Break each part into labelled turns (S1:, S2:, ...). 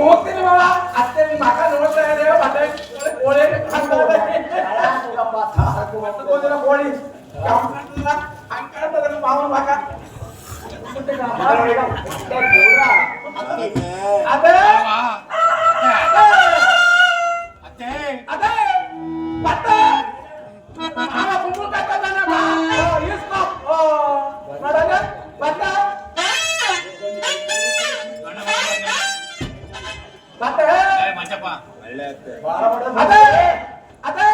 S1: ಹೋಗ್ತೀನಿ ಮಾವ ಅತ್ತೆ ಮಗ ನೋಡ್ತಾ ಇದ್ದೇವೆ ಕೋಳಿ ಅಂಕಲ್ ಮಾವ ಮಗ ಅದೇ ಅದೇ ಅದೇ ಮತ್ತೆ ಮಾವ ಕುಂಬಳ ಕಟ್ಟದಾನ ಇಸ್ಕೋ ನೋಡೋಣ ಮತ್ತೆ ಮತ್ತೆ ಮಂಚಪ್ಪ ಒಳ್ಳೆ ಅತ್ತೆ ಅದೇ ಅದೇ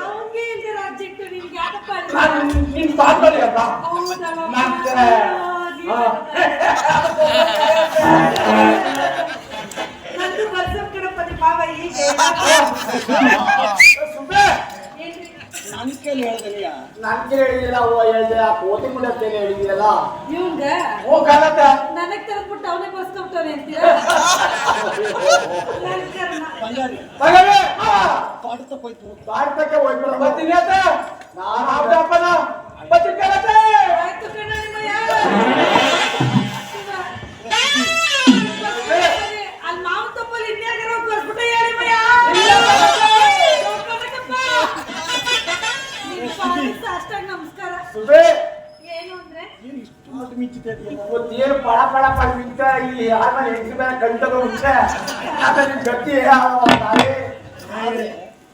S2: ಅವನಿಗೆ ಇಲ್ಲಿ ರಾಜ್ಯಕ್ಕೆ ನಿಮ್ಗೆ ಯಾಕಪ್ಪ
S1: ನೀನ್ ಬಾಂಧವ್ಯ ಅಲ್ಲ
S2: ನಂದು ಬಸವ ಗಣಪತಿ ಬಾಬಾ ಹೀಗೆ
S3: ನನ್ ಕೇಳಿ ಹೇಳಿದೆಯಾ
S1: ನನ್ ಕೇಳಿ ಹೇಳಿದಿಲ್ಲ ಅವ್ವ ಹೇಳಿದೆ ಆ ಕೋತಿ ಮುಂಡತ್ತೇನೆ ಹೇಳಿದಿರಲ್ಲ
S2: ಇವಂಗ
S1: ಹೋಗತ್ತ
S2: ನನಗ್ ತರದ್ಬಿಟ್ಟು ಅವನೇ ಬರ್ಸ್ಕೊಂತಾನೆ ಅಂತೀರಾ ನನ್ನ ಕರ್ಮ
S3: ಬಂಗಾರಿ
S1: ಮಗನೇ
S3: ಪಾಡ್ತಕ್ಕೆ ಹೋಯ್ತು
S1: ಭಾರತಕ್ಕೆ ಹೋಗ್ಬಿಡ ಬರ್ತೀನಿ ಅಂತ ನಾನು ಅವಪ್ಪನ ಬರ್ತೀನಿ ಕಣತೆ
S2: ಆಯ್ತು ಕಣ ನಿಮ್ಮಯ್ಯ ಅಲ್ಲಿ ಮಾವು ತಪ್ಪಲ್ಲಿ ಇನ್ಯಾಗಾರ ಬರ್ಸ್ಬಿಟ್ಟ ಹೇಳಿಮಯ್ಯ ಅಷ್ಟಾಗ ನಮಸ್ಕಾರ
S1: ಸುಬೇ
S2: ಏನು ಅಂದ್ರೆ
S3: ಏನು ಇಷ್ಟು ಮಟ್ಟ ಮಿಂಚಿದೆ
S1: ಏನು ಪಳ ಪಳ ಪಳ ಮಿಂಚ ಇಲ್ಲಿ ಯಾರ ಹೆಂಗ್ ಬೇರೆ ಗಂಟಗ ಮುಂಚೆ ಅದನ್ನ ಗಟ್ಟಿ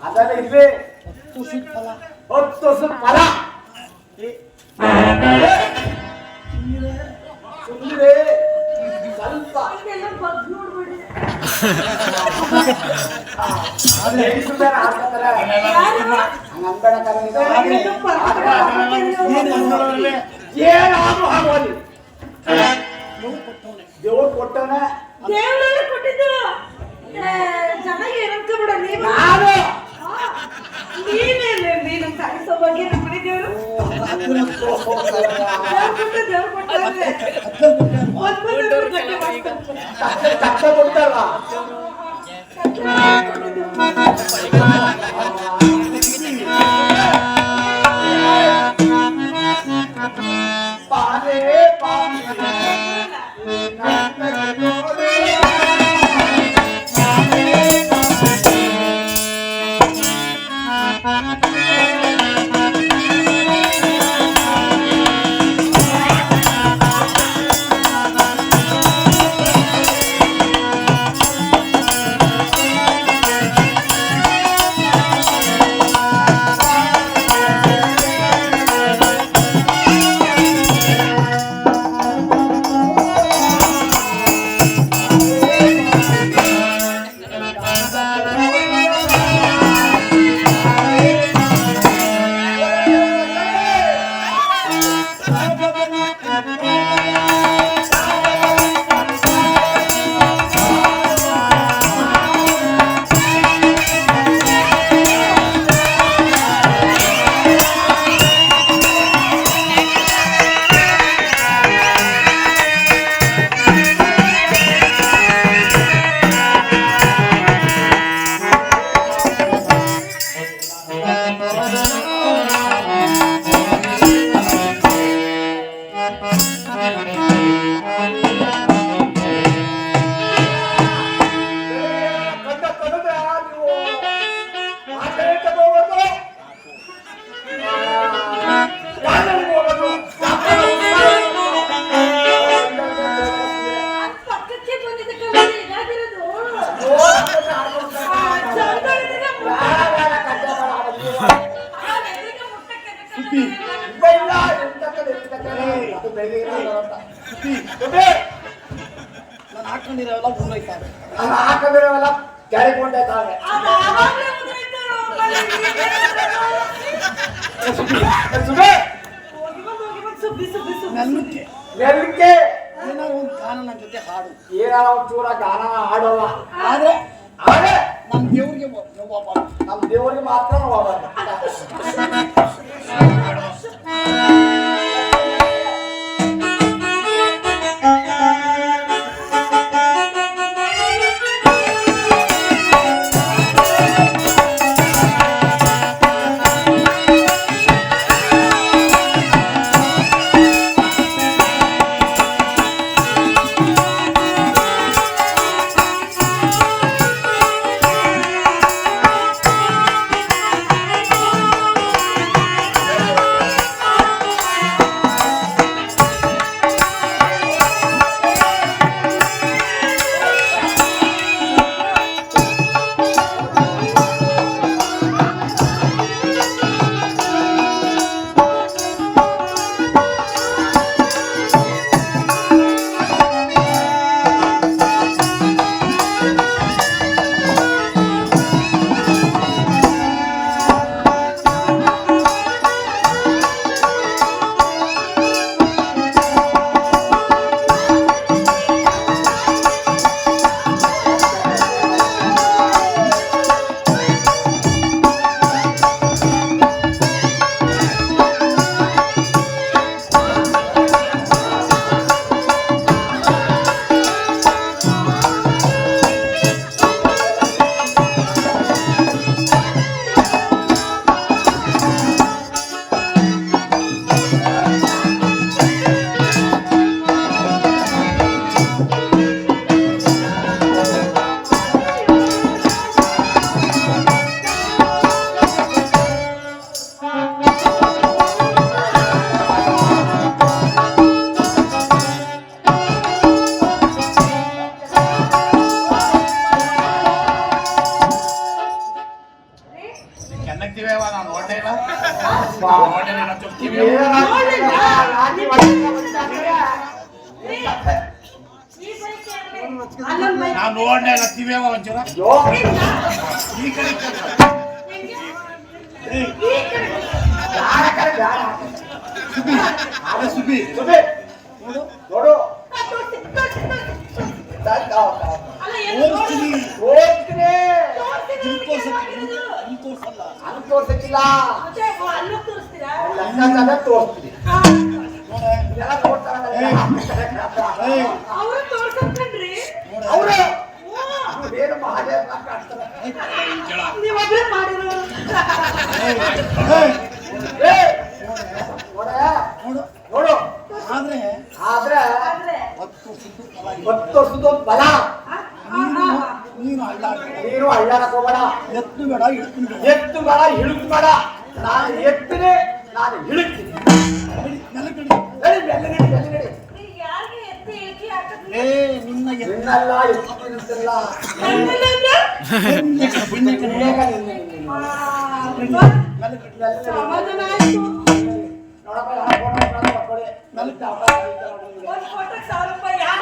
S1: ಅದನ್ನ ಇಲ್ಲಿ
S3: 10 ಸೀಟ್ ಫಲ
S1: 10 ವರ್ಷ ಫಲ ಸುಮ್ಮನೆ ಸ್ವಲ್ಪ
S2: ಇದೆಲ್ಲ ಬಗ್ ನೋಡ್ಬೇಡಿ
S1: ಏನಾದ್ರು ಆಗೋಲಿ ದೇವ್ರು ಕೊಟ್ಟವನ
S2: ದೇವರೆಲ್ಲ ಕೊಟ್ಟಿದ್ದು ಜನ ಏನಂದ್ಕೊಬೇಡ ನೀವು
S1: ನಾನು
S2: ನೀನೇನೆ ನೀನು ಸಾಯಿಸೋ ಬಗ್ಗೆ ನಮ್ಮ ಮನೆ ದೇವರು ದೇವ್ರು ಕೊಟ್ಟಾರೆ
S1: ತಕ್ಕ ಕೊಡ್ತಾರ ಪಾರೆ
S3: ನಾನು ಹಾಕೊಂಡಿರೋಲ್ಲ ಊರೈತಾರೆ
S1: ನಾನು ಹಾಕೊಂಡಿರೋಲ್ಲ ಕೆಳಗೊಂಡೈತಾವೆ
S3: ನೆಲ್ಲಕ್ಕೆ
S1: ನೆಲ್ಲಕ್ಕೆ
S3: ಏನೋ ಒಂದು ಗಾನ ನನ್ನ ಜೊತೆ ಹಾಡು
S1: ಏನಾರ ಒಂಚೂರ ಗಾನ ಆಡೋಲ್ಲ
S3: ಆದ್ರೆ
S1: ಆದ್ರೆ
S3: ನಮ್ಮ ದೇವ್ರಿಗೆ
S1: ನಮ್ಮ ದೇವರಿಗೆ ಮಾತ್ರ ಹೋಗಲ್ಲ
S2: ಅಲ್ಲೊಂದ್ ಬೈಕ್
S4: ನಾವು ನೋಡ್ನೆ ಹತ್ತಿವೇವ ಒಂಚೂರ ಈ ಕಡೆ ಸುಬ್ಬಿ
S1: ನೋಡು
S2: ಅಲ್ಲ ಏನು
S3: ಓಡಿಸ್ತೀನಿ
S1: ಹೋಗ್ತೀನಿ
S3: ತೋರ್ಸಲ್ಲ
S1: ಹಂಗ್ ತೋರ್ಸಕ್ಕಿಲ್ಲ
S2: ಮತ್ತೆ ಅಲ್ಲೂ ತೋರಿಸ್ತೀರಾ
S1: ಲಂಗ ತೋರಿಸ್ತೀನಿ
S3: ನೋಡೆ
S1: ಎಲ್ಲ ತೋರ್ಸ್ತಾರಲ್ಲ
S2: ಅವರು ತೋರ್ಸಕ್ಕಂಡ್ರಿ
S1: ಅವ್ರು
S2: ಓ,
S1: ಏನು ಮಹಾದೇವ ಕಾಡ್ತಾರೆ
S2: ನೀವೊಬ್ರೇ ಮಾಡಿರೋರು
S1: ಏ ನೋಡ
S3: ನೋಡು
S1: ನೋಡು
S3: ಆದ್ರೆ
S1: ಆದ್ರೆ
S2: ಆದ್ರೆ
S3: 10 ವರ್ಷದ್ದು ಫಲ ಇದೆ.
S1: 10 ವರ್ಷದ ಬಲ
S3: ನೀನು ಅಳ್ಳಾಡ
S1: ನೀನು ಅಳ್ಳಾಡಕ್ ಹೋಗಬೇಡ
S3: ಎತ್ತು ಬೇಡ ಇಳ್ತೀನಿ ಬೇಡ
S1: ಎತ್ತು ಬೇಡ ಇಳುಕು ಬೇಡ ನಾನು ಎತ್ತಿನಿ ನಾನು ಇಳುಕ್ತೀನಿ
S3: ನೆಲ ಕಡಿ
S1: ನಡಿ ಬೆಲ್ಲಗಡಿ
S2: ನೀವು ಯಾರಿಗೆ ಎತ್ತಿ ಇಳ್ಕಿ ಹಾಕಿದ್ರಿ
S3: ಏ ನಿನ್ನ ಎತ್ತು
S1: ನಿನ್ನೆಲ್ಲ ಎತ್ತಿರುತ್ತಿಲ್ಲ
S3: ಬಿನ್ನೆ ಕಡೆ ನೆಲ ಕಡಿ
S2: ಸಮಾಧಾನ ಆಯ್ತು
S1: ನೋಡಪ್ಪ ಯಾರು ಫೋಟೋ ಕೊಡಿ
S3: ನೆಲ
S2: ಒಂದ್ ಫೋಟೋಗೆ 1000 ರೂಪಾಯಿ
S1: ಆಯ್ತು